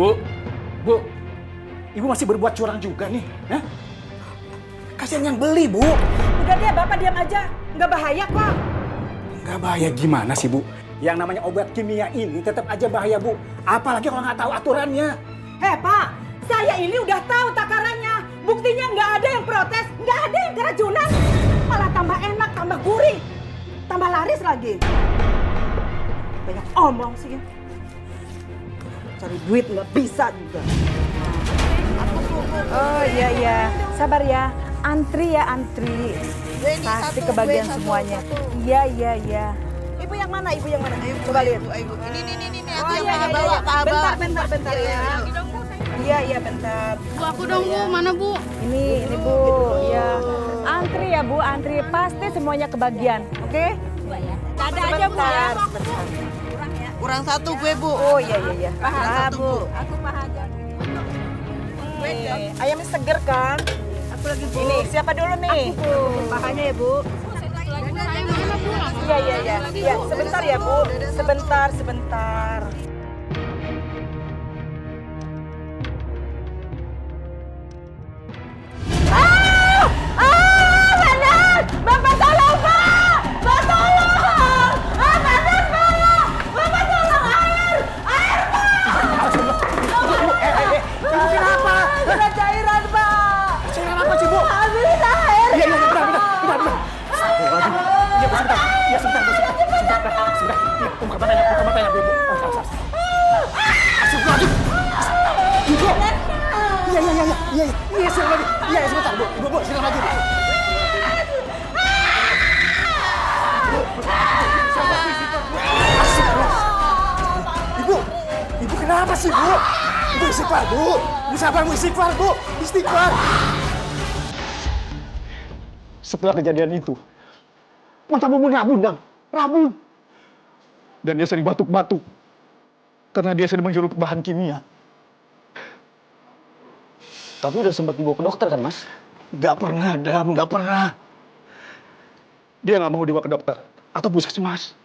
Bu, Bu, Ibu masih berbuat curang juga nih. Hah? Kasihan yang beli, Bu. Udah deh, Bapak diam aja. Nggak bahaya kok. Nggak bahaya gimana sih, Bu? Yang namanya obat kimia ini tetap aja bahaya, Bu. Apalagi kalau nggak tahu aturannya. Hei, Pak. Saya ini udah tahu takarannya. Buktinya nggak ada yang protes, nggak ada yang keracunan. Malah tambah enak, tambah gurih. Tambah laris lagi. Banyak omong sih. Cari duit nggak bisa juga. Oh iya, sabar ya. Antri ya, antri. Pasti kebagian semuanya. Iya. Ibu yang mana? Ibu yang mana? Coba lihat. Ibu. Ini Oh aku yang iya, bawa Pak Abah. Bentar ya. Iya, bentar. Bu, aku dong Bu, mana Bu? Ini Bu. Iya. Antri ya Bu, antri. Pasti semuanya kebagian, oke? Ada aja Bu ya. Sebentar. Kurang satu gue Bu. Oh iya. Kurang satu Bu. Aku Pak Hajar. Ayamnya seger kan? Aku lagi Bu. Ini siapa dulu nih? Aku Bu. Pahanya ya Bu. Iya. Iya, sebentar ya Bu. Sebentar. Bapak tolong, Pak! Bapak tolong! Bapak tolong! Bapak tolong air! Air, Pak! Ibu kenapa? Ada cairan, Pak! Cairan apa sih, Bu? Ambilin air! Iya, bentar. Iya, Bu, sebentar. Iya, sebentar. Iya, buka matanya, Bu. Astagfirullahaladzim. Ibu. Iya, silakan lagi. Iya, sebentar, Bu. Bu, silakan lagi, Bu. Ibu kenapa sih, Bu? Ibu istighfar, Bu. Ibu sabar, Bu. Istighfar. Setelah kejadian itu, mata Mumun rabun. Dan dia sering batuk-batuk. Karena dia sering menghirup bahan kimia. Tapi udah sempat dibawa ke dokter kan, Mas? Gak pernah, Dam. Gak pernah. Dia gak mau dibawa ke dokter. Atau puskesmas.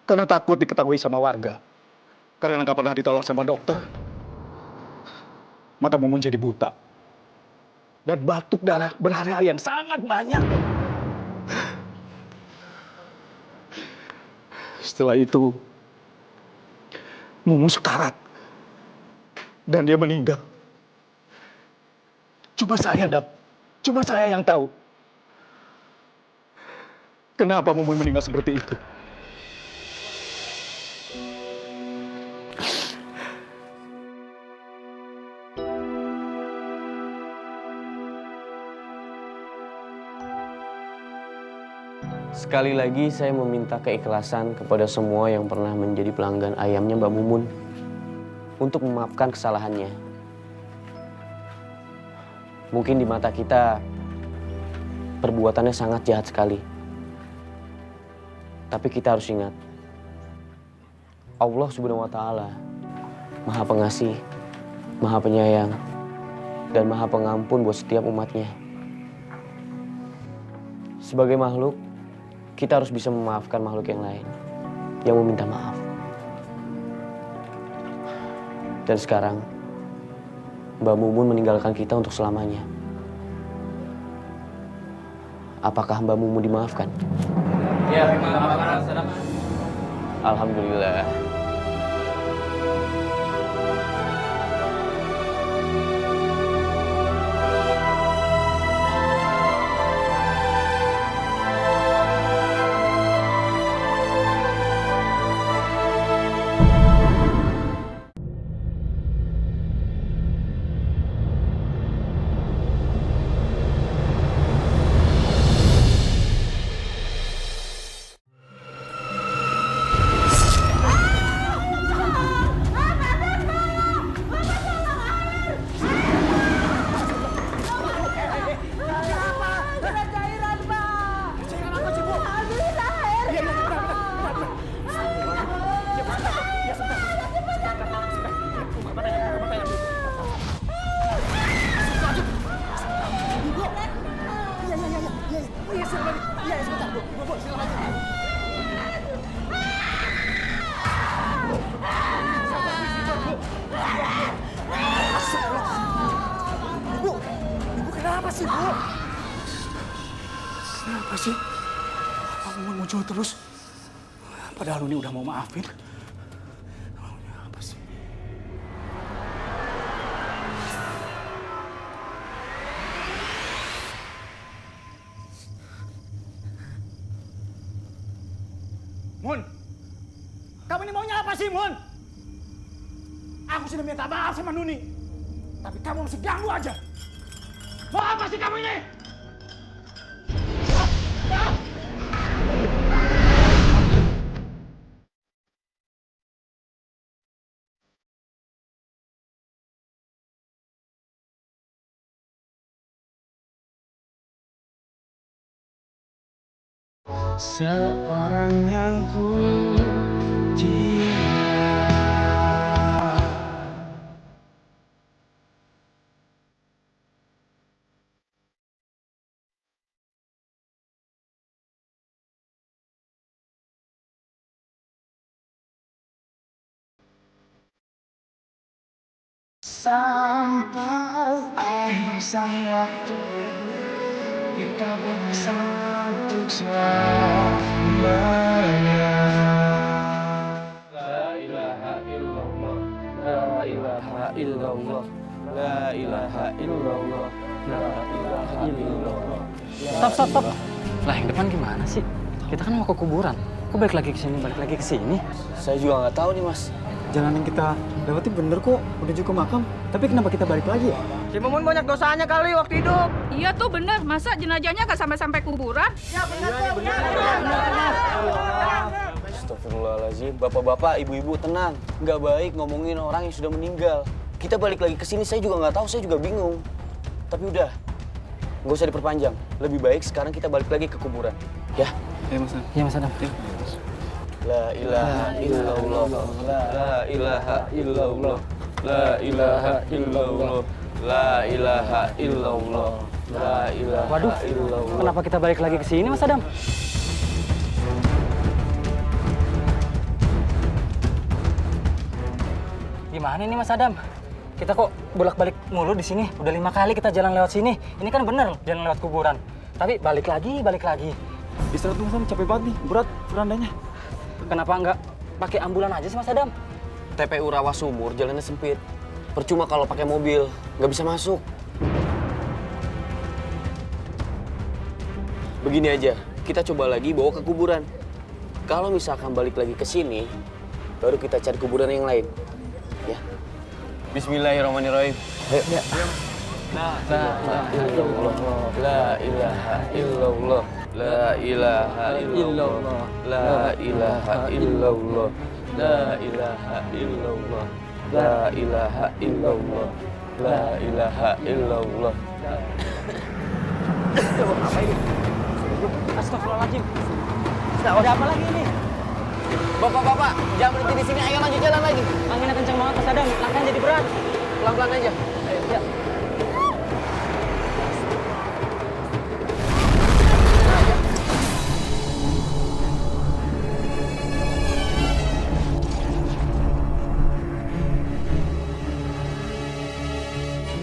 Karena takut diketahui sama warga. Karena gak pernah ditolong sama dokter. Mata Mumun jadi buta. Dan batuk darah berhari-hari yang sangat banyak. Setelah itu, Mumun sekarat. Dan dia meninggal. Cuma saya, Dap. Cuma saya yang tahu. Kenapa Mumun meninggal seperti itu? Sekali lagi saya meminta keikhlasan kepada semua yang pernah menjadi pelanggan ayamnya Mbak Mumun untuk memaafkan kesalahannya. Mungkin di mata kita perbuatannya sangat jahat sekali. Tapi kita harus ingat, Allah Subhanahu wa Ta'ala Maha Pengasih, Maha Penyayang, dan Maha Pengampun buat setiap umatnya. Sebagai makhluk, kita harus bisa memaafkan makhluk yang lain yang meminta maaf. Dan sekarang, Mbak Mumun meninggalkan kita untuk selamanya. Apakah Mbak Mumun dimaafkan? Ya, maafkan. Alhamdulillah. Apa sih? Pak Mumun muncul terus. Padahal Nuni udah mau maafin. Maunya apa sih? Mun! Kamu ini maunya apa sih, Mun? Aku sudah minta maaf sama Nuni. Tapi kamu masih ganggu aja. Mau apa sih kamu ini? Seorang yang ku sampai akhir waktu kita bersatu selamanya. La ilaha illallah, la ilaha illallah, la ilaha illallah, la ilaha illallah. Stop. Lah yang depan gimana sih? Kita kan mau ke kuburan. Kok balik lagi ke sini? Saya juga nggak tahu nih, Mas. Jalan yang kita lewati bener kok, menuju ke makam. Tapi kenapa kita balik lagi ya? Si Mumun banyak dosanya kali waktu hidup. Iya tuh bener, masa jenazahnya nggak sampai kuburan? Astagfirullahaladzim, bapak-bapak, ibu-ibu tenang. Nggak baik ngomongin orang yang sudah meninggal. Kita balik lagi ke sini, saya juga nggak tahu, saya juga bingung. Tapi udah, nggak usah diperpanjang. Lebih baik sekarang kita balik lagi ke kuburan, ya? Iya Mas Adam. La ilaha illallah, la ilaha illallah, la ilaha illallah, la ilaha illallah, la ilaha Waduh, illallah. kenapa kita balik lagi ke sini Mas Adam? Gimana ini Mas Adam? Kita kok bolak-balik mulu di sini. Udah 5 kali kita jalan lewat sini. Ini kan bener jalan lewat kuburan. Tapi balik lagi. Istirahat dulu, capek banget nih, berat berandanya. Kenapa nggak pakai ambulan aja sih Mas Adam? TPU Rawa Sumur jalannya sempit. Percuma kalau pakai mobil, nggak bisa masuk. Begini aja, kita coba lagi bawa ke kuburan. Kalau misalkan balik lagi ke sini, baru kita cari kuburan yang lain. Ya. Bismillahirrahmanirrahim. Ayo. Ya. La ilaha illallah. La ilaha illallah. La ilaha illallah. La ilaha illallah. La ilaha illallah. La ilaha illallah. Astagfirullahaladzim. Ada apa lagi ini? Bapak-bapak, jangan berhenti di sini. Ayo lanjut jalan lagi. Anginnya kencang banget Mas Adam, langkahnya jadi berat. Pelan-pelan aja. Ayo. Ya.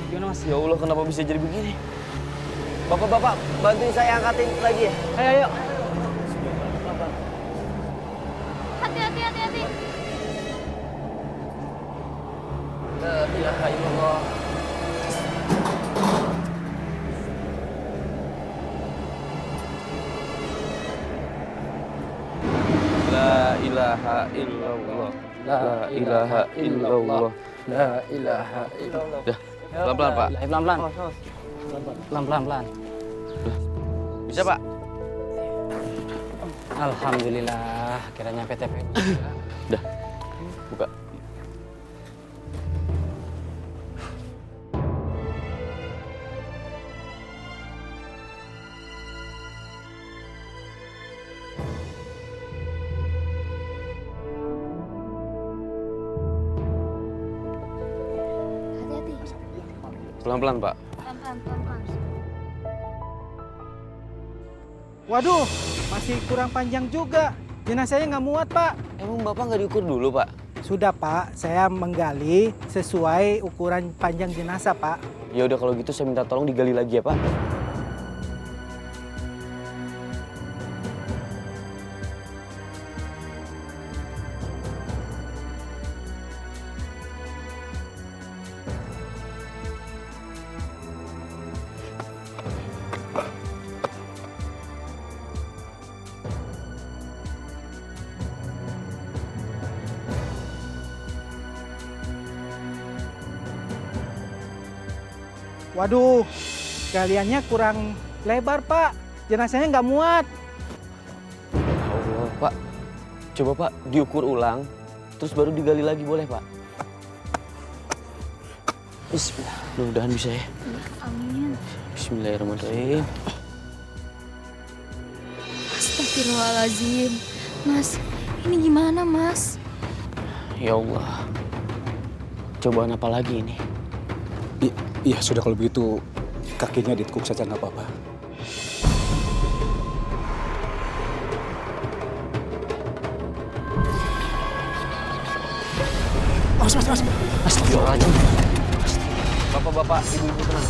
Gimana Mas? Ya Allah, kenapa bisa jadi begini? Bapak-bapak, bantuin saya angkatin lagi ya. Ayo. Hati-hati. La ilaha illallah. La ilaha illallah. La ilaha illallah. La ilaha illallah. Dah, pelan-pelan, Pak. Pelan-pelan. Bisa, Pak? Alhamdulillah, akhirnya nyampe TPU. Dah. Buka. Hati-hati. Pelan-pelan, Pak. Pelan-pelan. Waduh, masih kurang panjang juga. Jenazahnya nggak muat, Pak. Emang Bapak nggak diukur dulu, Pak? Sudah, Pak. Saya menggali sesuai ukuran panjang jenazah, Pak. Ya udah kalau gitu saya minta tolong digali lagi ya, Pak. Waduh, galiannya kurang lebar, Pak. Jenazahnya nggak muat. Allah, Pak. Coba Pak diukur ulang, terus baru digali lagi boleh Pak? Bismillah, mudah-mudahan bisa ya. Amin. Bismillahirrahmanirrahim. Astagfirullahaladzim. Mas, ini gimana Mas? Ya Allah, cobaan apa lagi ini? Iya, sudah kalau begitu kakinya ditekuk saja nggak apa-apa. Mas. Astagfirullahaladzim. Bapak-bapak, ibu-ibu tenang.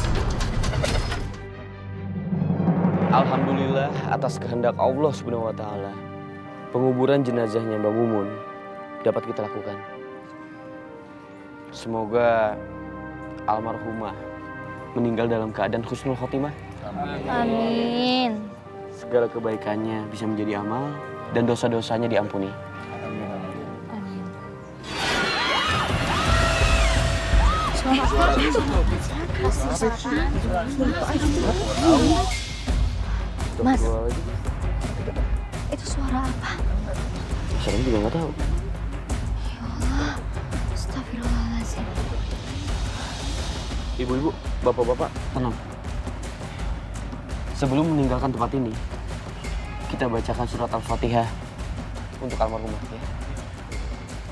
Alhamdulillah atas kehendak Allah Subhanahu wa taala. Penguburan jenazahnya Mbak Mumun dapat kita lakukan. Semoga almarhumah meninggal dalam keadaan husnul khotimah. Amin. Segala kebaikannya bisa menjadi amal dan dosa-dosanya diampuni. Amin. Mas, itu suara apa? Saya juga nggak tahu. Ya Allah, astagfirullahaladzim. Ibu-ibu, bapak-bapak, tenang. Sebelum meninggalkan tempat ini, kita bacakan surat Al-Fatihah untuk almarhumah ya.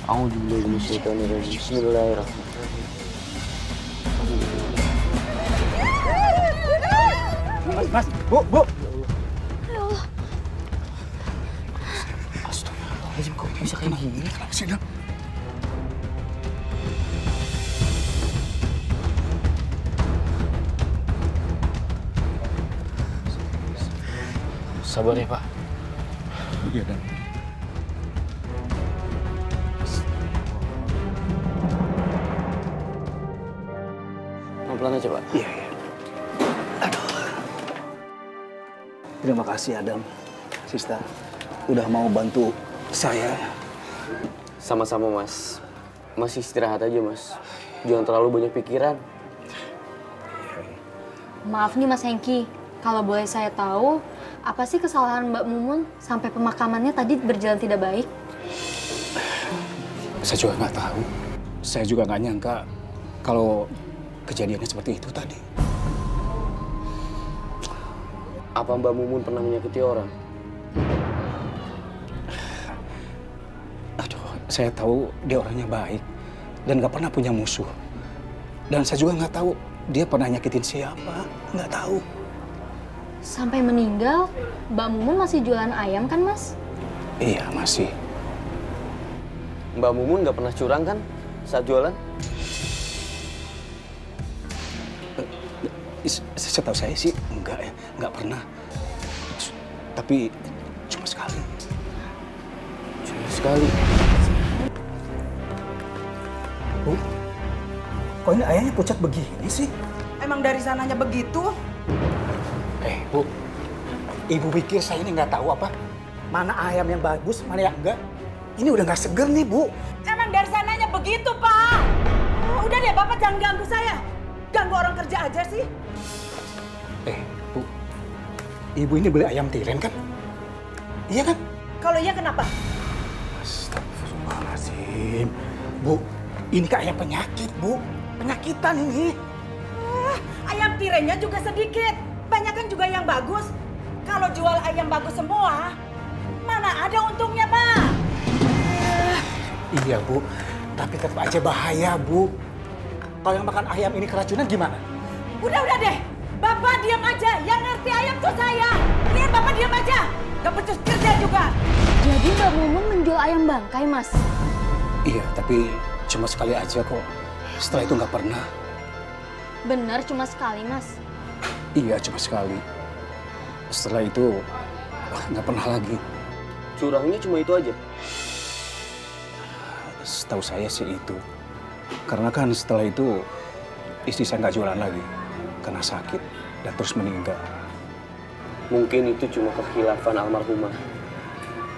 A'udzubillahi minasyaitonirrajim. Bismillahirrahmanirrahim. Mas, Bu. Ya Allah, Astagfirullahaladzim, kok bisa kayak gini? Kenapa sih, Dam? Sabar ya, Pak. Iya, Dan. Pelan-pelan aja, Pak. Iya. Terima kasih, Adam. Sista, udah mau bantu saya. Sama-sama, Mas. Mas istirahat aja, Mas. Jangan terlalu banyak pikiran. maaf nih Mas Hengki. Kalau boleh saya tahu, apa sih kesalahan Mbak Mumun sampai pemakamannya tadi berjalan tidak baik? Saya juga nggak tahu. Saya juga nggak nyangka kalau kejadiannya seperti itu tadi. Apa Mbak Mumun pernah menyakiti orang? Aduh, saya tahu dia orangnya baik dan nggak pernah punya musuh. Dan saya juga nggak tahu dia pernah nyakitin siapa. Nggak tahu. Sampai meninggal, Mbak Mumun masih jualan ayam kan, Mas? Iya, masih. Mbak Mumun nggak pernah curang kan saat jualan? Setahu saya sih nggak pernah. Tapi cuma sekali. Cuma sekali. Bu, kok ini ayamnya pucat begini sih? Emang dari sananya begitu? Bu, ibu pikir saya ini nggak tahu apa? Mana ayam yang bagus, mana yang enggak? Ini udah nggak seger nih, Bu. Emang dari sananya begitu, Pak. Udah deh, Bapak jangan ganggu saya. Ganggu orang kerja aja sih. Bu, ibu ini beli ayam tiren kan? Iya kan? Kalau iya kenapa? Astagfirullahaladzim. Bu, ini kayak ayam penyakit, Bu. Penyakitan ini. Ayam tirennya juga sedikit. Banyak kan juga yang bagus. Kalau jual ayam bagus semua, mana ada untungnya, Pak? Iya, Bu. Tapi tetap aja bahaya, Bu. Kalau yang makan ayam ini keracunan gimana? Udah deh. Bapak diam aja. Yang ngerti ayam tuh saya. Lihat Bapak diam aja. Gak becus kerja juga. Jadi Mbak Mumun menjual ayam bangkai, Mas? Iya, tapi cuma sekali aja kok. Setelah itu nggak pernah. Bener, cuma sekali, Mas. Iya, cuma sekali. Setelah itu nggak pernah lagi. Curangnya cuma itu aja. Setahu saya sih itu. Karena kan setelah itu istri saya nggak jualan lagi karena sakit dan terus meninggal. Mungkin itu cuma kekhilafan almarhumah.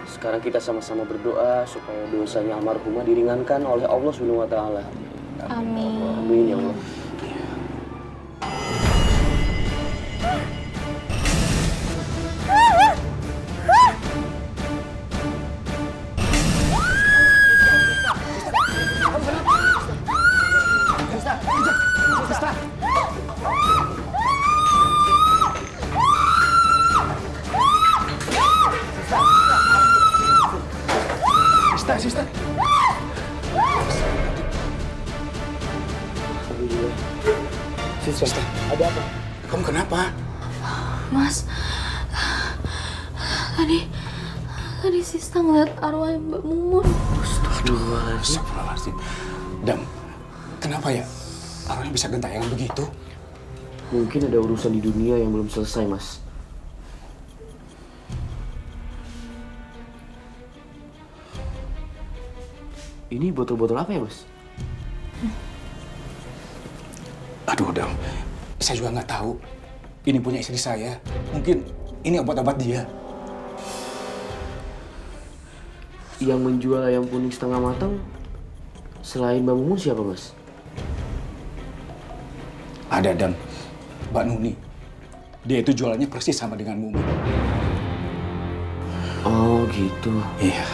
Sekarang kita sama-sama berdoa supaya dosanya almarhumah diringankan oleh Allah Subhanahu wa taala. Amin. Amin ya Allah. Sista. Sista, ada apa? Kamu kenapa? Mas, tadi Sista ngeliat arwah Mbak Mumun. Astagfirullahaladzim. Dam, kenapa ya? Arwahnya bisa gentayangan begitu? Mungkin ada urusan di dunia yang belum selesai, Mas. Ini botol-botol apa ya, Mas? Aduh, Dam. Saya juga nggak tahu. Ini punya istri saya. Mungkin ini obat-obat dia. Yang menjual ayam kuning setengah matang selain Mbak Mumun siapa, Mas? Ada, Dam. Mbak Nuni. Dia itu jualannya persis sama dengan Mumun. Oh, gitu. Iya.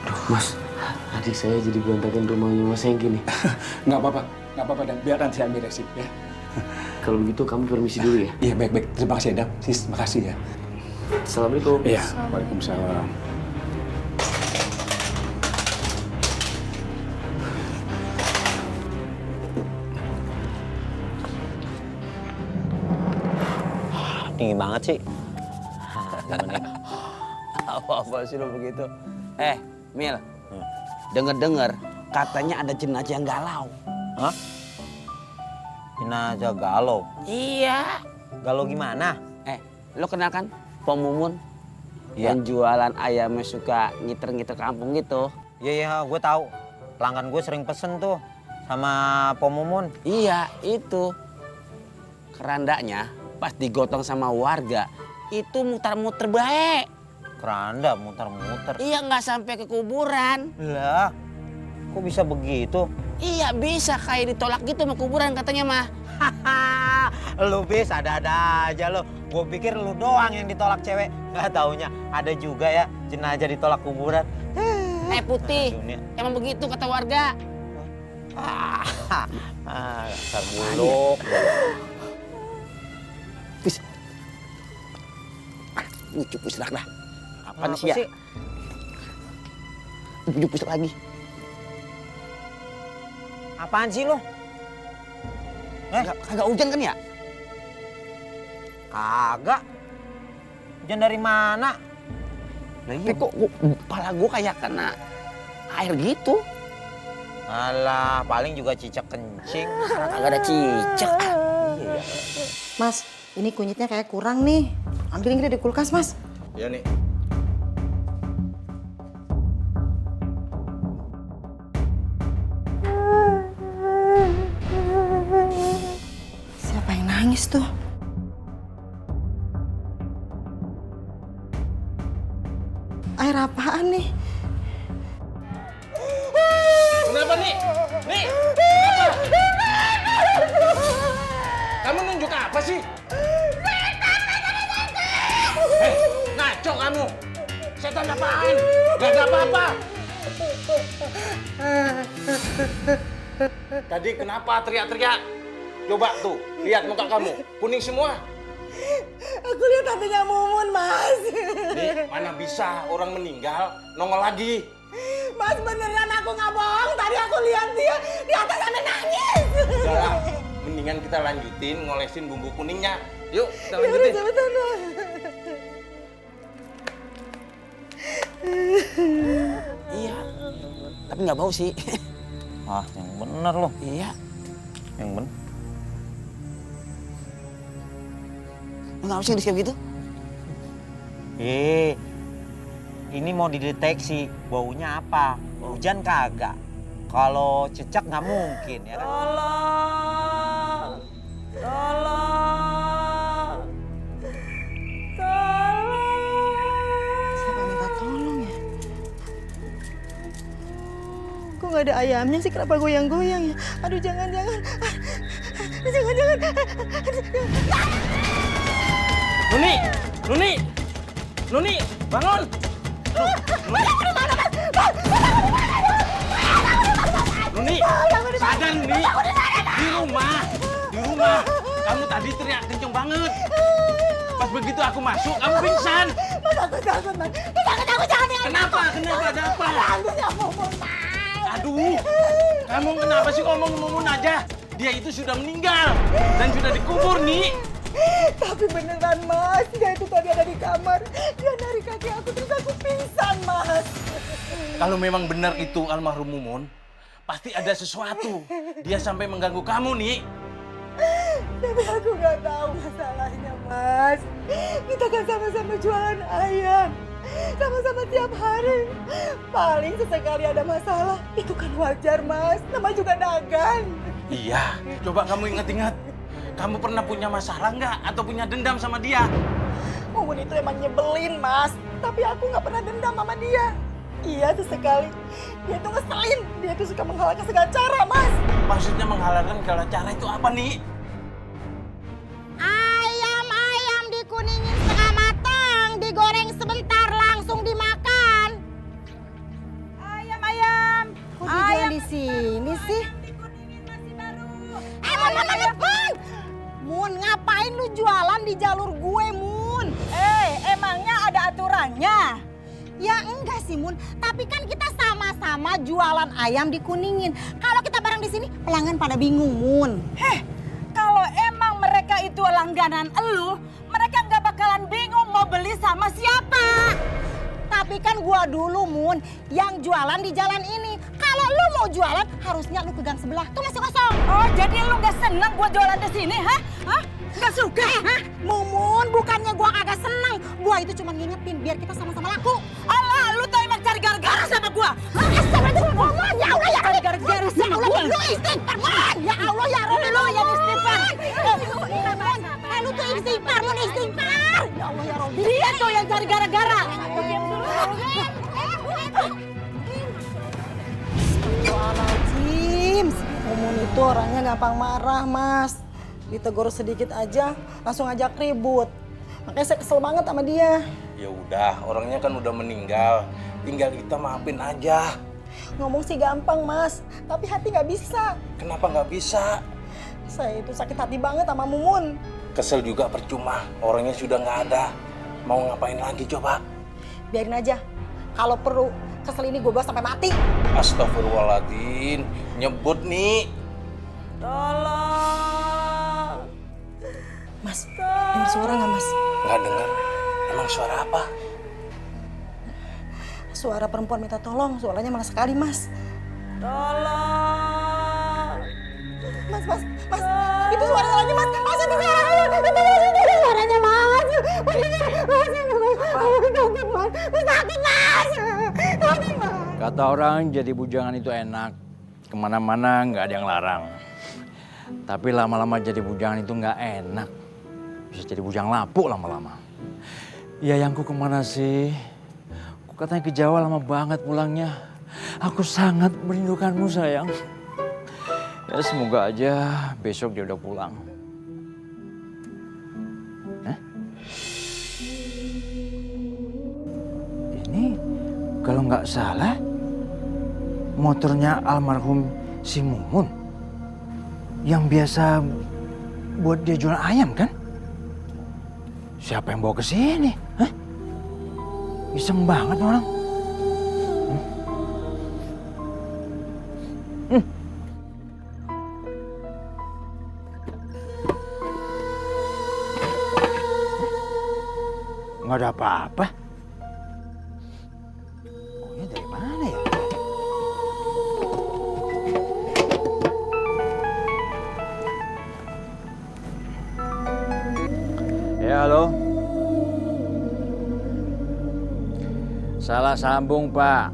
Aduh, Mas. Adik saya jadi berantakan rumahnya Mas Hengki nih. Nggak apa-apa, Dam. Biar nanti saya beresin, ya. Kalau begitu kami permisi dulu ya. Iya, baik. Terima kasih, Dam. Sis, makasih ya. Assalamualaikum. Iya, waalaikumsalam. Tinggi banget sih. Apa sih lo begitu? Mil. Dengar-dengar katanya ada jenazah yang galau. Hah? Jenazah galau? Iya. Galau gimana? Lo kenal kan Pom Mumun? Iya. Yang jualan ayamnya suka ngiter-ngiter kampung gitu. Iya, gue tahu. Pelanggan gue sering pesen tuh sama Pom Mumun. Iya, itu. Kerandanya pas digotong sama warga, itu muter-muter baik. Keranda muter-muter. Iya, nggak sampai ke kuburan. Lah, kok bisa begitu? Iya, bisa kayak ditolak gitu sama kuburan katanya mah. Lu bis ada-ada aja lo. Gue pikir lu doang yang ditolak cewek. Nggak taunya ada juga ya jenazah ditolak kuburan. Putih, Dunia. emang begitu kata warga. Dasar buluk. Bis, cupus dah. Apaan sih ya? Cupus lagi. Apaan sih lo? Kagak hujan kan ya? Kagak. Hujan dari mana? Tapi kok kepala gue kayak kena air gitu. Alah, paling juga cicak kencing. Kagak ada cicak. Iya. Mas, ini kunyitnya kayak kurang nih. Ambilin kita di kulkas, Mas. Iya nih. Siapa yang nangis tuh? Air apaan nih? Kenapa nih? Nih, kenapa? Kamu nunjuk apa sih? Ngaco kamu. Setan apaan? Gak ada apa-apa. Tadi kenapa teriak-teriak? Coba tuh, lihat muka kamu. Kuning semua. Aku lihat tantenya Mumun, Mas. Nih, mana bisa orang meninggal nongol lagi. Mas, beneran aku nggak bohong. Tadi aku lihat dia di atas sampai nangis. Udah lah, mendingan kita lanjutin ngolesin bumbu kuningnya. Yuk, kita lanjutin. Iya, tapi nggak bau sih. Ah, yang bener lo. Iya, Yang bener. nggak usah kayak gitu. Ini mau dideteksi baunya apa? Hujan kagak. Kalau cicak nggak mungkin ya kan? Siapa minta tolong ya? Kok nggak ada ayamnya sih? Kenapa goyang-goyang ya? Aduh, jangan-jangan. Jangan-jangan. Nuni, bangun! Nuni, sadar Nuni. Di rumah. Kamu tadi teriak kenceng banget. Pas begitu aku masuk, kamu pingsan. Mas, aku takut, Mas. Aku jangan tinggal. Kenapa? Kenapa? Ada apa? Aku Mumun, Mas. Aduh, kamu kenapa sih ngomong Mumun aja? Dia itu sudah meninggal dan sudah dikubur, nih. Tapi beneran, Mas. Dia itu tadi ada di kamar. Dia narik kaki aku terus aku pingsan, Mas. Kalau memang benar itu almarhum Mumun, pasti ada sesuatu. Dia sampai mengganggu kamu, nih. Tapi aku nggak tahu masalahnya, Mas. Kita kan sama-sama jualan ayam. Sama-sama tiap hari. Paling sesekali ada masalah. Itu kan wajar, Mas. Nama juga dagang. Iya, coba kamu ingat-ingat. Kamu pernah punya masalah nggak? Atau punya dendam sama dia? Mumun itu emang nyebelin, Mas. Tapi aku nggak pernah dendam sama dia. Iya, sesekali. Dia tuh ngeselin. Dia tuh suka menghalalkan segala cara, Mas. Maksudnya menghalalkan segala cara itu apa, nih? Ayam dikuningin setengah matang, digoreng sebentar langsung dimakan. Ayam. Kok dijual di sini sih? Mun, ngapain lu jualan di jalur gue, Mun? Emangnya ada aturannya? Ya enggak sih, Mun. Tapi kan kita sama-sama jualan ayam dikuningin. Kalau kita bareng di sini, pelanggan pada bingung, Mun. Kalau emang mereka itu langganan elu, mereka nggak bakalan bingung mau beli sama siapa. Tapi kan gua dulu, Mun, yang jualan di jalan ini. Kalau lu mau jualan, harusnya lu ke gang sebelah. Tuh masih kosong. Oh, jadi lu nggak seneng gua jualan di sini, hah? Nggak suka? Mumun, bukannya gua kagak senang. Gua itu cuma ngingetin biar kita sama-sama laku. Alah, lu tuh emang cari gara-gara sama gua. Astagfirullah, ya Allah ya Cari gara-gara sama gua. Lu istighfar, Mun. Ya Allah ya Rabbi, lu yang istighfar. Lu tuh istighfar, Mun, istighfar. Ya Allah ya Rabbi. Dia tuh yang cari gara-gara. Astagfirullahaladzim, si Mumun itu orangnya gampang marah, Mas. Ditegur sedikit aja, langsung ajak ribut. Makanya saya kesel banget sama dia. Ya udah, orangnya kan udah meninggal. Tinggal kita maafin aja. Ngomong sih gampang, Mas. Tapi hati nggak bisa. Kenapa nggak bisa? Saya itu sakit hati banget sama Mumun. Kesel juga percuma. Orangnya sudah nggak ada. Mau ngapain lagi coba? Biarin aja. Kalau perlu, kesel ini gue bawa sampai mati. Astagfirullahaladzim. Nyebut, nih. Tolong. Mas, dengar suara nggak, Mas? Nggak dengar. Emang suara apa? Suara perempuan minta tolong. Suaranya malah sekali, Mas. Tolong. Mas. Itu suaranya lagi, Mas. Mas, itu suaranya. Itu suaranya, Mas. Kata orang jadi bujangan itu enak. Kemana-mana nggak ada yang larang. Tapi lama-lama jadi bujangan itu nggak enak. Bisa jadi bujang lapuk lama-lama. Ya yangku kemana sih? Aku katanya ke Jawa lama banget pulangnya. Aku sangat merindukanmu sayang. Ya semoga aja besok dia udah pulang. Hah? Ini kalau nggak salah motornya almarhum si Mumun. Yang biasa buat dia jual ayam kan? Siapa yang bawa ke sini? Hah? Iseng banget orang. Nggak ada apa-apa. Oh, ini dari mana ya? Ya, halo. Salah sambung, Pak.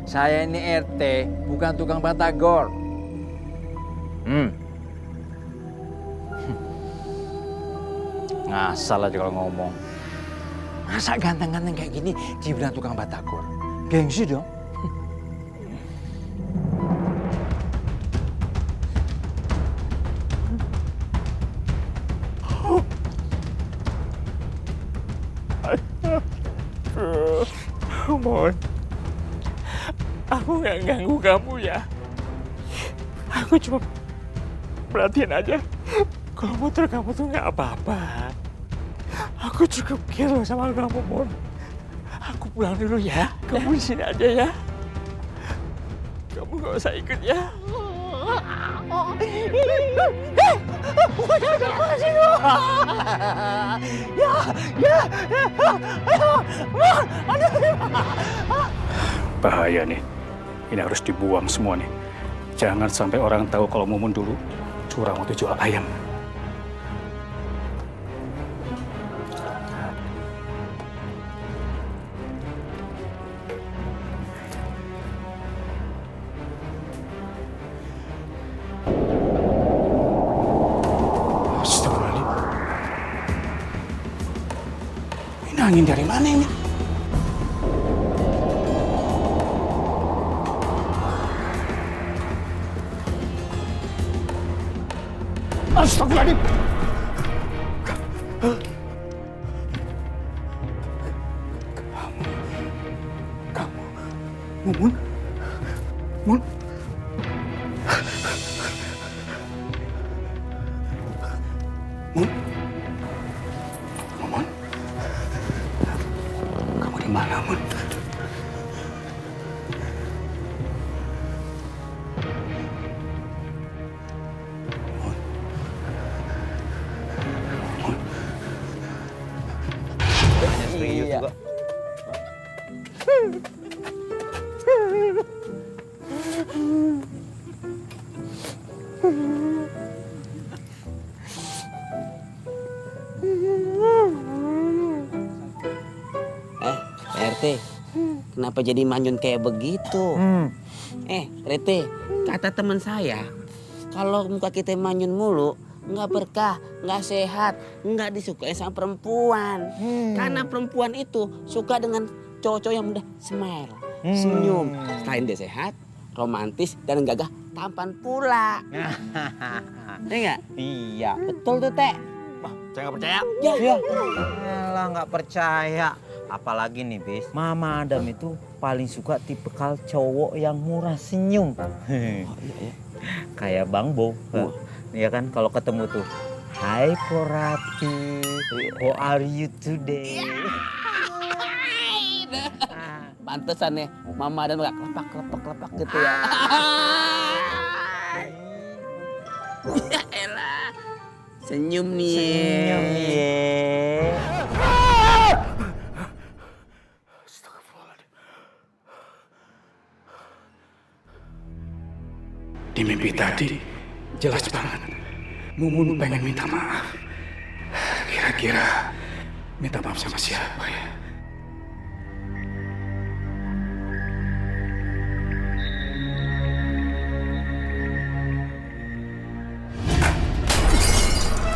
Saya ini RT, bukan tukang batagor. Ngasal aja kalau ngomong. Masa ganteng-ganteng kayak gini dibilang tukang batagor? Gengsi dong. Mohon, aku nggak ganggu kamu ya. Aku cuma perhatiin aja kalau motor kamu tuh nggak apa-apa. Aku cukup kira sama kamu, Mon. Aku pulang dulu ya. Kamu di sini aja ya. Kamu gak usah ikut ya. Bahaya nih. Ini harus dibuang semua nih. Jangan sampai orang tahu kalau Mumun dulu curang waktu jual ayam. Astagfirullahaladzim. Ini angin dari mana ini? Astagfirullahaladzim. Kamu, Mumun, Mun. Mun, Mumun, kamu di mana, Mun? Serius juga. RT, kenapa jadi manyun kayak begitu? RT, kata teman saya, kalau muka kita manyun mulu, nggak berkah, nggak sehat, nggak disukai sama perempuan. Karena perempuan itu suka dengan cowok-cowok yang mudah smile, senyum. Selain dia sehat, romantis, dan gagah, tampan pula. Iya nggak? Iya. Betul tuh, Teh. Saya nggak percaya. Ya. Elah nggak percaya. Apalagi nih, Bis. Mama Adam itu paling suka tipikal cowok yang murah senyum. Kayak Bang Bo. Iya kan kalau ketemu tuh. Hai Porati, how are you today? Pantesan ya, Mama Adam gak kelepak gitu ya. Ya elah. Senyum nih. Senyum ye. Di mimpi tadi, jelas banget. Mumun pengen minta maaf. Kira-kira minta maaf sama siapa ya?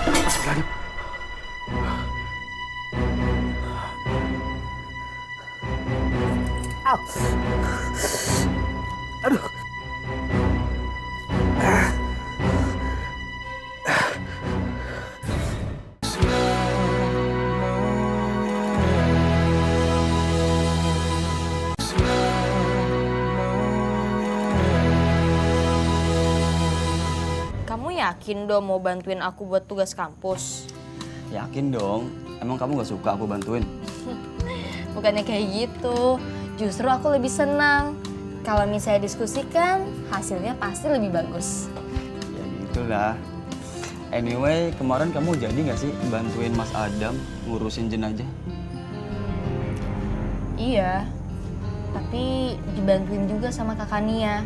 Astagfirullahaladzim. Aduh. Kamu yakin dong mau bantuin aku buat tugas kampus? Yakin dong. Emang kamu gak suka aku bantuin? Bukannya kayak gitu. Justru aku lebih senang. Kalau misalnya diskusikan, hasilnya pasti lebih bagus. Ya gitulah. Anyway, kemarin kamu jadi gak sih bantuin Mas Adam ngurusin jenazah? Iya, tapi dibantuin juga sama kakak Nia.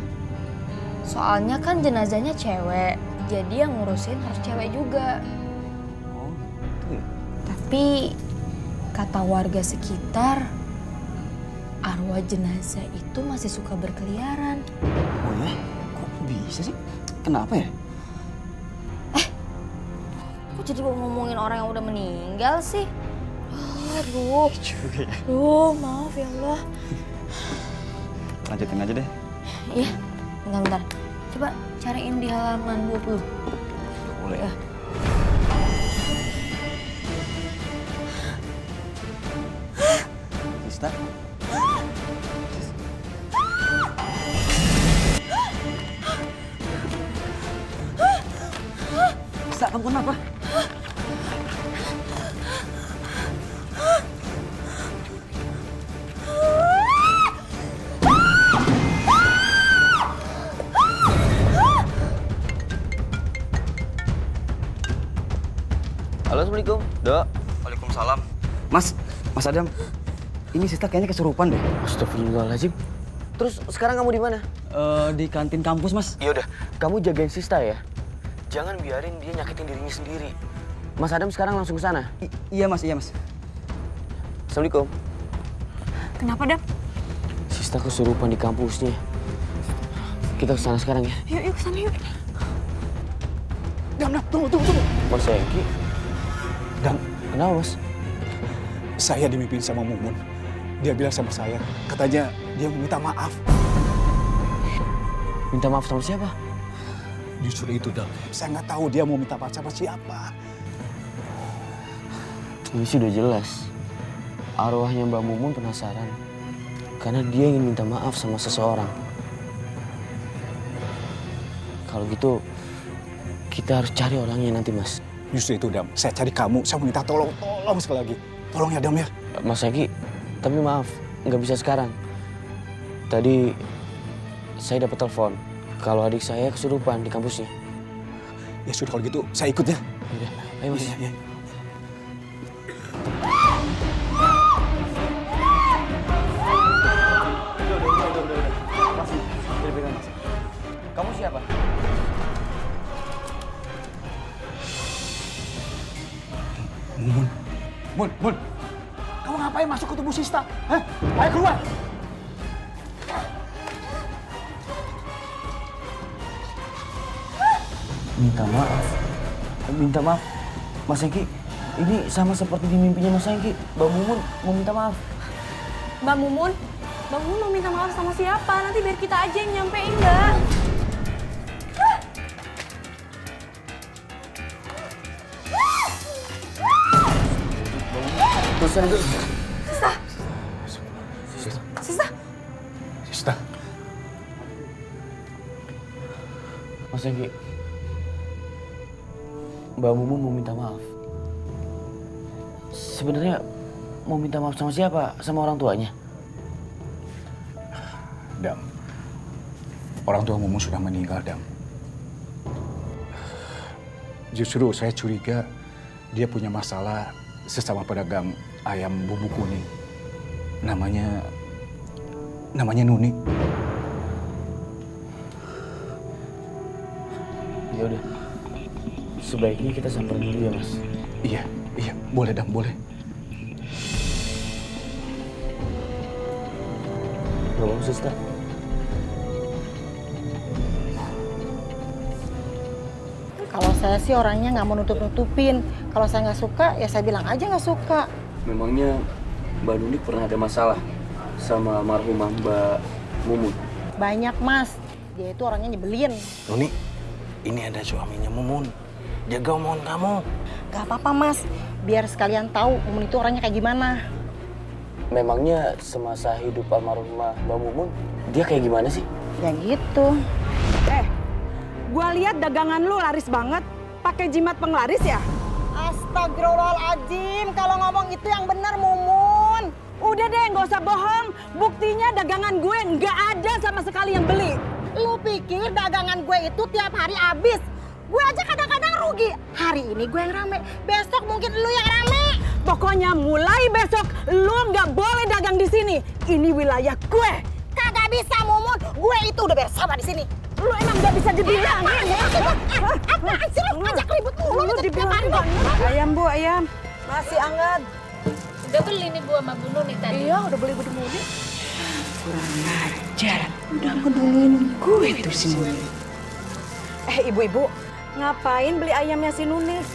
Soalnya kan jenazahnya cewek, jadi yang ngurusin harus cewek juga. Oh, gitu ya? Tapi kata warga sekitar, arwah jenazah itu masih suka berkeliaran. Oh ya? Kok bisa sih? Kenapa ya? Kok jadi mau ngomongin orang yang udah meninggal sih? Aduh, Juga ya. aduh, maaf ya Allah. Lanjutin aja deh. Iya, bentar. Coba cariin di halaman 20. Boleh ya. Sista. Sista, kamu kenapa? Mas Adam, ini Sista kayaknya kesurupan deh. Astagfirullahaladzim. Terus sekarang kamu di mana? Di kantin kampus, Mas. Ya udah, kamu jagain Sista ya. Jangan biarin dia nyakitin dirinya sendiri. Mas Adam sekarang langsung ke sana. Iya, Mas. Assalamualaikum. Kenapa, Dam? Sista kesurupan di kampusnya. Kita ke sana sekarang ya. Yuk kesana yuk. Dam, tunggu. Mas Engki. Dam, Kenapa, Mas? saya dimimpin sama Mumun. Dia bilang sama saya, katanya dia mau minta maaf. Minta maaf sama siapa? Justru itu, Dam. Saya nggak tahu dia mau minta maaf sama siapa. Ini sih udah jelas. Arwahnya Mbak Mumun penasaran. Karena dia ingin minta maaf sama seseorang. Kalau gitu, kita harus cari orangnya nanti, Mas. Justru itu, Dam. Saya cari kamu. Saya minta tolong sekali lagi. Tolong ya, Dam ya. Mas Eki, tapi maaf, nggak bisa sekarang. Tadi saya dapat telepon kalau adik saya kesurupan di kampusnya. Ya sudah kalau gitu, saya ikut ya. Yaudah, ayo Mas. Iya. Kamu siapa? Mun. Kamu ngapain masuk ke tubuh Sista? Hah? Ayo keluar. Minta maaf. Mas Eki, ini sama seperti di mimpinya Mas Eki. Mbak Mumun mau minta maaf. Mbak Mumun mau minta maaf sama siapa? Nanti biar kita aja yang nyampein, Mbak. Terusan itu. Sista. Mas Eki, Mbak Mumun mau minta maaf. Sebenarnya mau minta maaf sama siapa? Sama orang tuanya? Dam, orang tua Mumun sudah meninggal, Dam. Justru saya curiga dia punya masalah sesama pedagang ayam bumbu kuning. Namanya Nuni. Ya udah, sebaiknya kita samperin dulu ya, Mas. Iya, boleh, Dam, boleh. Gak apa-apa, Sister. Kalau saya sih orangnya nggak mau nutup-nutupin. Kalau saya nggak suka, ya saya bilang aja nggak suka. Memangnya Mbak Nunik pernah ada masalah sama almarhumah Mbak Mumun? Banyak, Mas. Dia itu orangnya nyebelin. Nuni, ini ada suaminya Mumun. Jaga omongan kamu. Gak apa-apa, Mas. Biar sekalian tahu Mumun itu orangnya kayak gimana. Memangnya semasa hidup almarhumah Mbak Mumun, dia kayak gimana sih? Ya gitu. Gua lihat dagangan lu laris banget. Pakai jimat penglaris ya? Astagfirullahaladzim. Kalau ngomong itu yang benar, Mumun. Udah deh, nggak usah bohong. Buktinya dagangan gue nggak ada sama sekali yang beli. Lu pikir dagangan gue itu tiap hari habis? Gue aja kadang-kadang rugi. Hari ini gue yang rame, besok mungkin lu yang rame. Pokoknya mulai besok lu nggak boleh dagang di sini. Ini wilayah gue. Kagak bisa, Mumun. Gue itu udah bersama di sini. Lu emang nggak bisa dibilangin ya? Apaan sih lu ngajak ribut mulu? Lu dibilangin. Ayam, Bu, ayam. Masih anget. Udah beli nih Bu sama Bu Nuni tadi. Iya, udah beli Bu Nuni. Kurang ajar. Udah ngeduluin gue tuh si Nuni. Ibu-ibu, ngapain beli ayamnya si Nunik?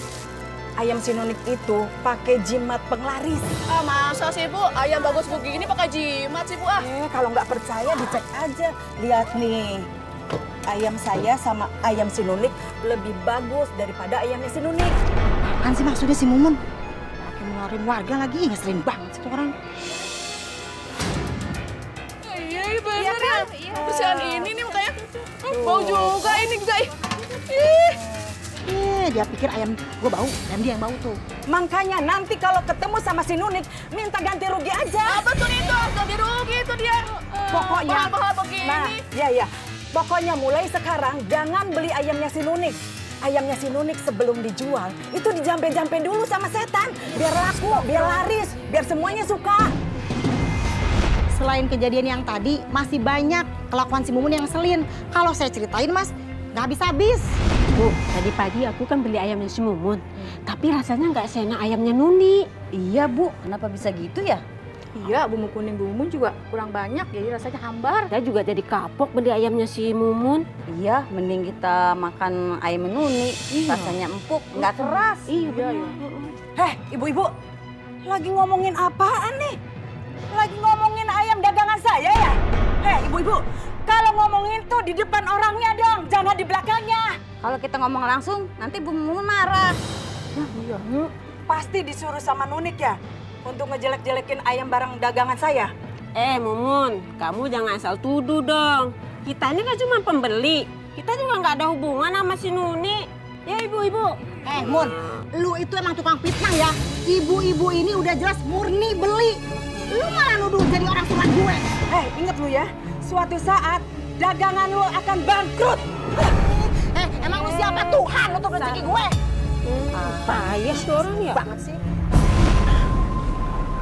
Ayam si Nunik itu pakai jimat penglaris. Masa sih Bu, ayam bagus begini pakai jimat sih Bu Kalau nggak percaya dicek aja. Lihat nih, ayam saya sama ayam si Nunik lebih bagus daripada ayamnya si Nunik. Apaan sih maksudnya si Mumun? Pakai ngeluarin warga lagi, ngeselin banget sih tuh orang. Iya bener ya. Bersihan ini nih makanya bau juga ini juga. Dia pikir ayam gue bau, dan dia yang bau tuh. Makanya nanti kalau ketemu sama si Nunik, minta ganti rugi aja. Apa tuh itu? Ganti rugi itu dia. Pokoknya, Mahal-mahal begini. nah, ya. Pokoknya mulai sekarang jangan beli ayamnya si Nunik. Ayamnya si Nunik sebelum dijual, itu dijampe-jampe dulu sama setan. Biar laku, biar laris. biar semuanya suka. Selain kejadian yang tadi, masih banyak kelakuan si Mumun yang ngeselin. Kalau saya ceritain, Mas, nggak habis-habis. Bu, tadi pagi aku kan beli ayamnya si Mumun. Tapi rasanya nggak seenak ayamnya Nuni. Iya, Bu. Kenapa bisa gitu ya? Iya, bumbu kuning Mumun juga kurang banyak, jadi rasanya hambar. Saya juga jadi kapok beli ayamnya si Mumun. Iya, mending kita makan ayam Nuni. Rasanya empuk, nggak keras. Iya, Heh, ibu-ibu, lagi ngomongin apaan nih? Lagi ngomongin ayam dagangan saya ya? Heh, ibu-ibu, kalau ngomongin tuh di depan orangnya dong, jangan di belakangnya. Kalau kita ngomong langsung, nanti Bu Mumun marah. Iya. Pasti disuruh sama Nunik ya? Untuk ngejelek-jelekin ayam barang dagangan saya? Mumun, kamu jangan asal tuduh dong. Kita ini kan cuma pembeli. Kita juga nggak ada hubungan sama si Nuni. Ya ibu-ibu. Mun, lu itu emang tukang fitnah ya. Ibu-ibu ini udah jelas murni beli. Lu malah nuduh jadi orang suruhan gue. Ingat lu ya, suatu saat dagangan lu akan bangkrut. Emang lu siapa Tuhan untuk rezeki gue? Bahaya sih orang ya. Banget sih.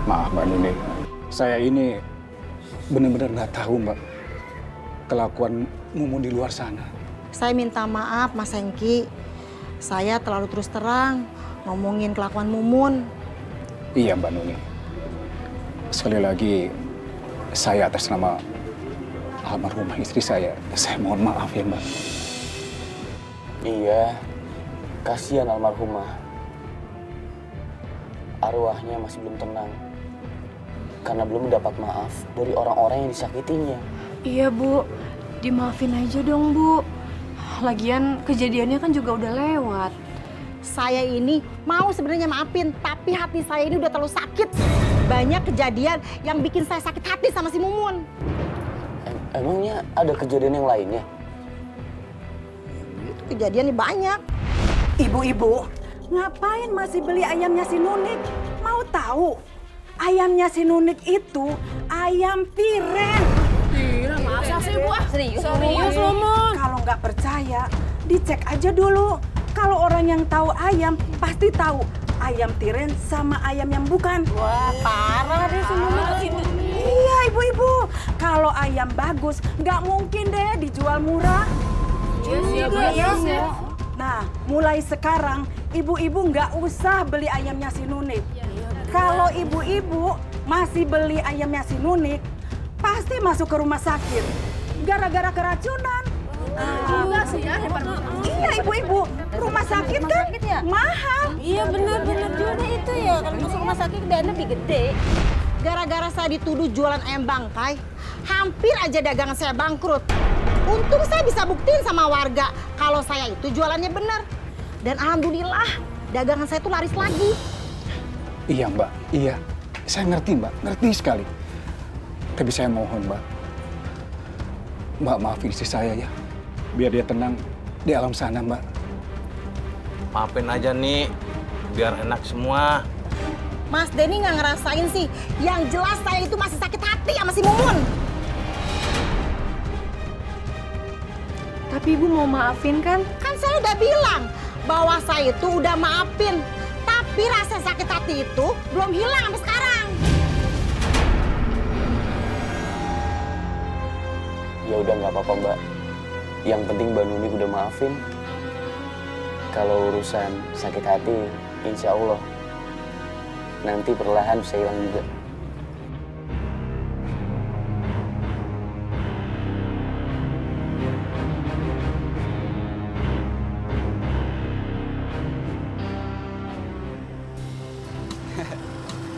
Maaf Mbak Nuni, saya ini benar-benar nggak tahu Mbak kelakuan Mumun di luar sana. Saya minta maaf Mas Hengki. Saya terlalu terus terang ngomongin kelakuan Mumun. Iya Mbak Nuni. Sekali lagi, saya atas nama almarhumah istri saya mohon maaf ya Mbak. Iya, kasihan almarhumah. Arwahnya masih belum tenang. Karena belum mendapat maaf dari orang-orang yang disakitinya. Iya, Bu. Dimaafin aja dong, Bu. Lagian kejadiannya kan juga udah lewat. Saya ini mau sebenarnya maafin, tapi hati saya ini udah terlalu sakit. Banyak kejadian yang bikin saya sakit hati sama si Mumun. Emangnya ada kejadian yang lainnya? Itu kejadiannya banyak. Ibu-ibu, ngapain masih beli ayamnya si Nunik? Mau tahu? Ayamnya si Nunik itu ayam tiren. Tiren, masa sih, Bu? Serius, Mumun. Kalau nggak percaya, dicek aja dulu. Kalau orang yang tahu ayam, pasti tahu ayam tiren sama ayam yang bukan. Wah, parah deh si Mumun. Iya, ibu-ibu. Kalau ayam bagus, nggak mungkin deh dijual murah. Iya sih. Nah, mulai sekarang ibu-ibu nggak usah beli ayamnya si Nunik. Kalau ibu-ibu masih beli ayamnya si Nunik, pasti masuk ke rumah sakit. Gara-gara keracunan. Enggak sih ya, Iya ibu-ibu, rumah sakit kan mahal. Iya benar-benar juga itu ya. Kalau masuk rumah sakit dana lebih gede. Gara-gara saya dituduh jualan ayam bangkai, hampir aja dagangan saya bangkrut. Untung saya bisa buktiin sama warga kalau saya itu jualannya benar. Dan alhamdulillah dagangan saya tuh laris lagi. Iya Mbak, iya. Saya ngerti Mbak, ngerti sekali. Tapi saya mohon Mbak, Mbak maafin istri saya ya. Biar dia tenang di alam sana Mbak. Maafin aja nih, biar enak semua. Mas Denny nggak ngerasain sih. Yang jelas saya itu masih sakit hati sama si Mumun. Tapi Ibu mau maafin kan? Kan saya udah bilang bahwa saya itu udah maafin. Tapi rasa sakit hati itu belum hilang sampai sekarang. Ya udah nggak apa-apa Mbak. Yang penting Mbak Nuni udah maafin. Kalau urusan sakit hati, insya Allah nanti perlahan bisa hilang juga.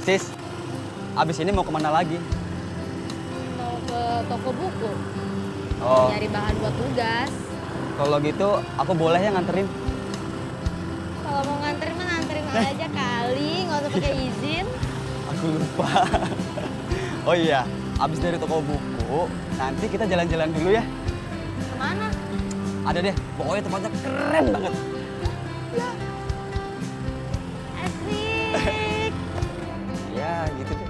Sis, abis ini mau kemana lagi? Mau ke toko buku. Oh, Nyari bahan buat tugas. kalau gitu aku boleh ya nganterin? Kalau mau nganterin mah nganterin aja kali, nggak usah pakai izin. Aku lupa. Oh iya, abis dari toko buku, nanti kita jalan-jalan dulu ya. Kemana? Ada deh, pokoknya tempatnya keren banget. Asik. Ya, gitu deh.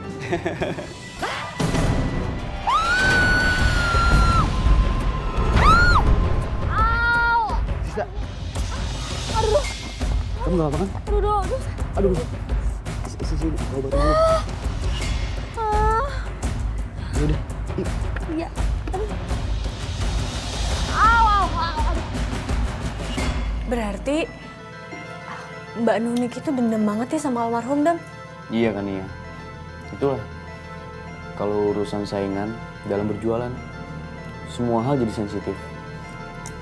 Sisa. Aduh. Kamu gak apa-apa kan? Aduh. Aduh. Sini, bawa baterai dulu. Udah. Iya. Aw. Berarti Mbak Nunik itu dendam banget ya sama almarhum, Dam? Iya kan iya. Itulah. Kalau urusan saingan dalam berjualan, semua hal jadi sensitif.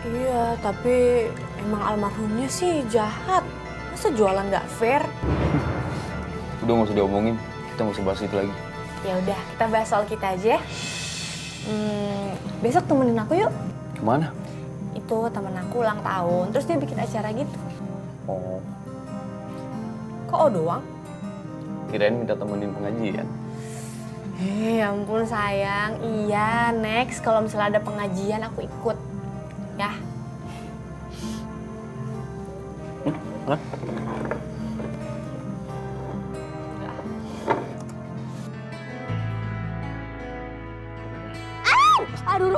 Iya, tapi emang almarhumnya sih jahat. Masa jualan nggak fair? Udah nggak usah diomongin, kita nggak usah bahas itu lagi. Ya udah, kita bahas soal kita aja ya. Besok temenin aku yuk. Kemana? Itu temen aku ulang tahun, terus dia bikin acara gitu. Oh, Kok oh doang? kirain minta temenin pengajian. Ya ampun sayang, iya next kalau misalnya ada pengajian aku ikut. Ya. Hah? Aduh,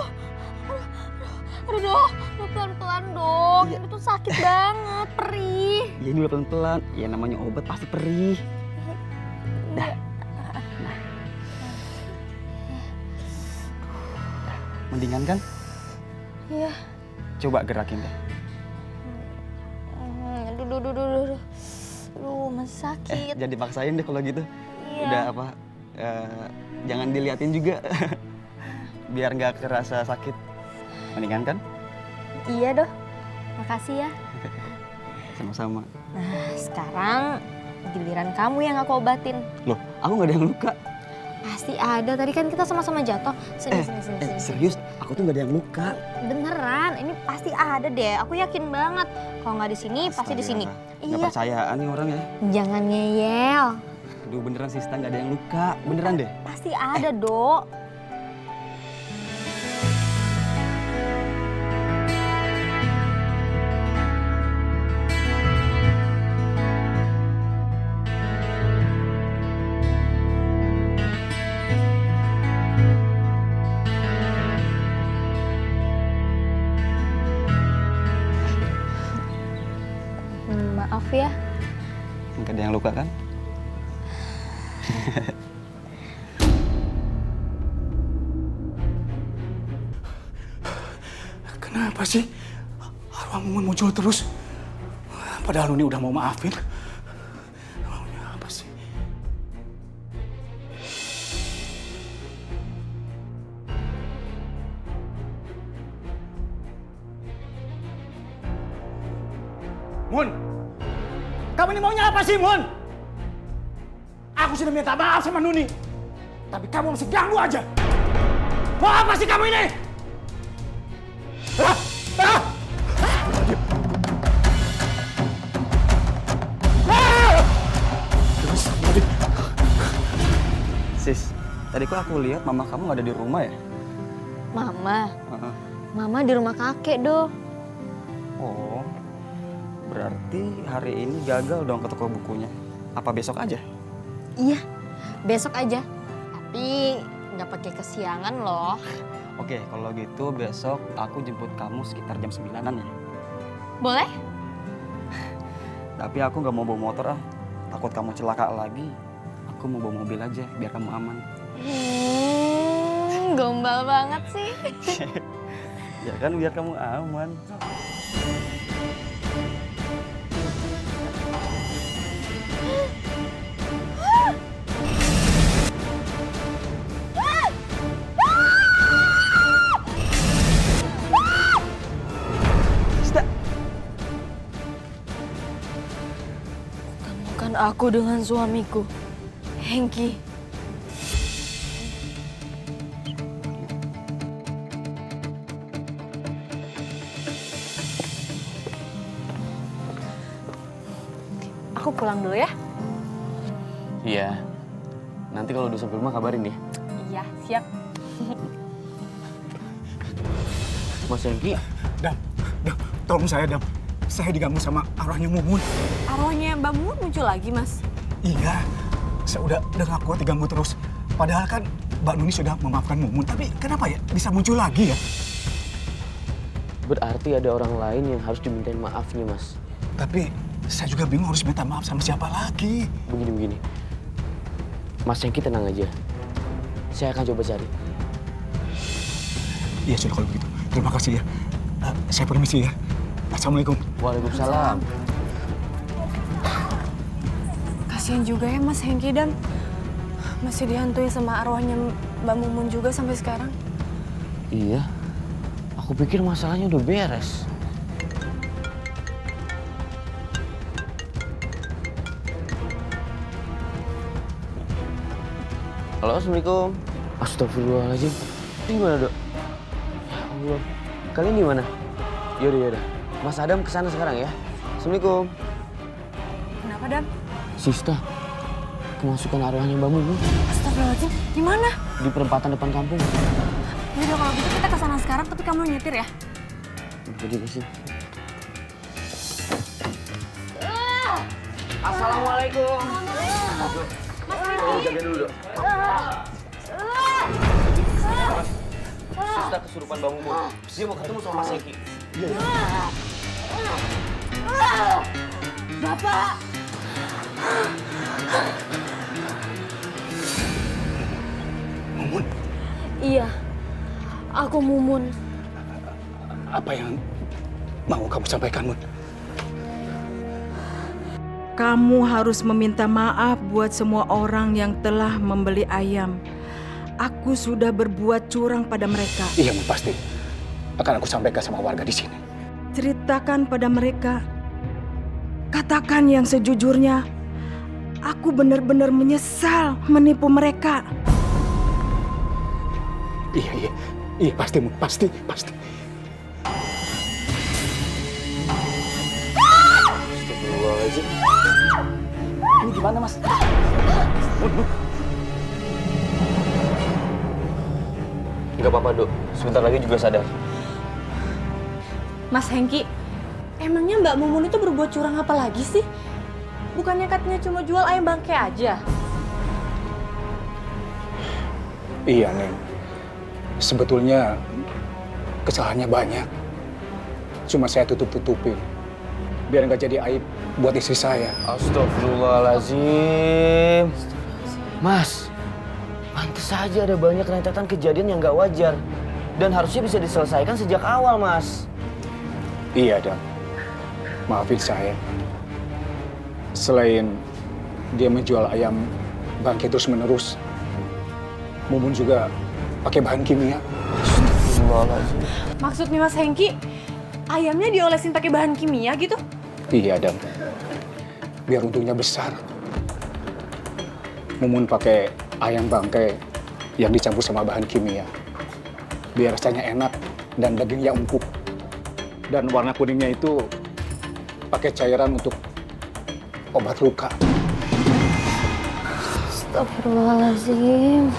lu pelan-pelan dong. Ini tuh sakit banget, perih. Ya ini udah pelan-pelan, ya namanya obat pasti perih. Dah. Nah. Mendingan kan? Iya. Coba gerakin deh. Aduh. Lu masih sakit. Jangan dipaksain deh kalau gitu. Iya. Udah apa? Jangan diliatin juga. Biar nggak kerasa sakit. Mendingan kan? Iya doh. Makasih ya. Sama-sama. Nah, sekarang giliran kamu yang aku obatin. Loh, aku nggak ada yang luka. Pasti ada. Tadi kan kita sama-sama jatuh. Sini. Serius? Aku tuh nggak ada yang luka. Beneran, ini pasti ada deh. Aku yakin banget. Kalau nggak di sini, pasti di sini. Nggak Iya. percayaan nih orang ya. Jangan ngeyel. Aduh beneran Sista nggak ada yang luka. Beneran deh. Pasti ada, Dok. Maaf ya. Nggak ada yang luka kan? Kenapa sih arwah Mumun muncul terus? Padahal Nuni udah mau maafin. Maunya apa sih? Mun! Kamu ini maunya apa sih, Mun? Aku sudah minta maaf sama Nuni. Tapi kamu masih ganggu aja. Mau apa sih kamu ini? Sis, tadi kok aku lihat mama kamu nggak ada di rumah ya? Mama? Mama di rumah kakek, Doh. Oh, berarti hari ini gagal dong ke toko bukunya. Apa besok aja? Iya, besok aja. Tapi nggak pakai kesiangan loh. Oke, kalau gitu besok aku jemput kamu sekitar jam 9-an ya. Boleh? Tapi aku nggak mau bawa motor ah. Takut kamu celaka lagi. Aku mau bawa mobil aja biar kamu aman. Gombal banget sih. Ya kan biar kamu aman. Bukan aku dengan suamiku, Hengki. Aku pulang dulu ya. Iya. Nanti kalau udah sampai rumah kabarin deh. Iya, siap. Mas Hengki. Dam, tolong saya, Dam. Saya diganggu sama arwahnya Mumun. Arwahnya Mbak Mumun muncul lagi, Mas? Iya, saya udah gak kuat diganggu terus. Padahal kan Mbak Nuni sudah memaafkan Mumun, tapi kenapa ya bisa muncul lagi ya? Berarti ada orang lain yang harus dimintain maafnya, Mas. Tapi saya juga bingung harus minta maaf sama siapa lagi. Begini. Mas Hengki tenang aja. Saya akan coba cari. Iya sudah kalau begitu. Terima kasih ya. Saya permisi ya. Assalamualaikum. Waalaikumsalam. Kasian juga ya Mas Hengki dan masih dihantui sama arwahnya Mbak Mumun juga sampai sekarang. Iya. Aku pikir masalahnya udah beres. Halo, Assalamualaikum. Astagfirullahaladzim. Ini gimana, Dok? Ya Allah. Kalian di mana? Yaudah. Mas Adam kesana sekarang ya. Assalamualaikum. Kenapa, Dam? Sista, kemasukan arwahnya Mbak Mumun Astagfirullahaladzim, di mana? di perempatan depan kampung. Yaudah kalau gitu kita ke sana sekarang, tapi kamu nyetir ya. Jadi kesini. Assalamualaikum. Jaga dulu, Dok. Sista kesurupan Mbak Mumun. Dia mau ketemu sama Mas Hengki. Bapak! Mumun, Iya, aku Mumun. apa yang mau kamu sampaikan, Mun? Kamu harus meminta maaf buat semua orang yang telah membeli ayam. Aku sudah berbuat curang pada mereka. Iya, Mun, pasti. Akan aku sampaikan sama warga di sini. Ceritakan pada mereka. Katakan yang sejujurnya. Aku benar-benar menyesal menipu mereka. Iya, pasti, Mun, pasti. Astagfirullahaladzim. Ini gimana, Mas? Mun. Nggak apa-apa, Dok. Sebentar lagi juga sadar. Mas Hengki, emangnya Mbak Mumun itu berbuat curang apa lagi sih? Bukannya katanya cuma jual ayam bangke aja? Iya, Neng. Sebetulnya kesalahannya banyak. Cuma saya tutup-tutupin. Biar nggak jadi aib buat istri saya. Astagfirullahaladzim. Mas, pantas saja ada banyak rentetan kejadian yang nggak wajar. Dan harusnya bisa diselesaikan sejak awal, Mas. Iya, Dan. Maafin saya. Selain dia menjual ayam bangke terus-menerus, Mumun juga pakai bahan kimia. Astagfirullahaladzim. Maksudnya Mas Hengki, ayamnya diolesin pakai bahan kimia gitu? Iya, Dan. Biar untungnya besar. Mumun pakai ayam bangkai yang dicampur sama bahan kimia. Biar rasanya enak dan dagingnya empuk. Dan warna kuningnya itu pakai cairan untuk obat luka. Astagfirullahaladzim.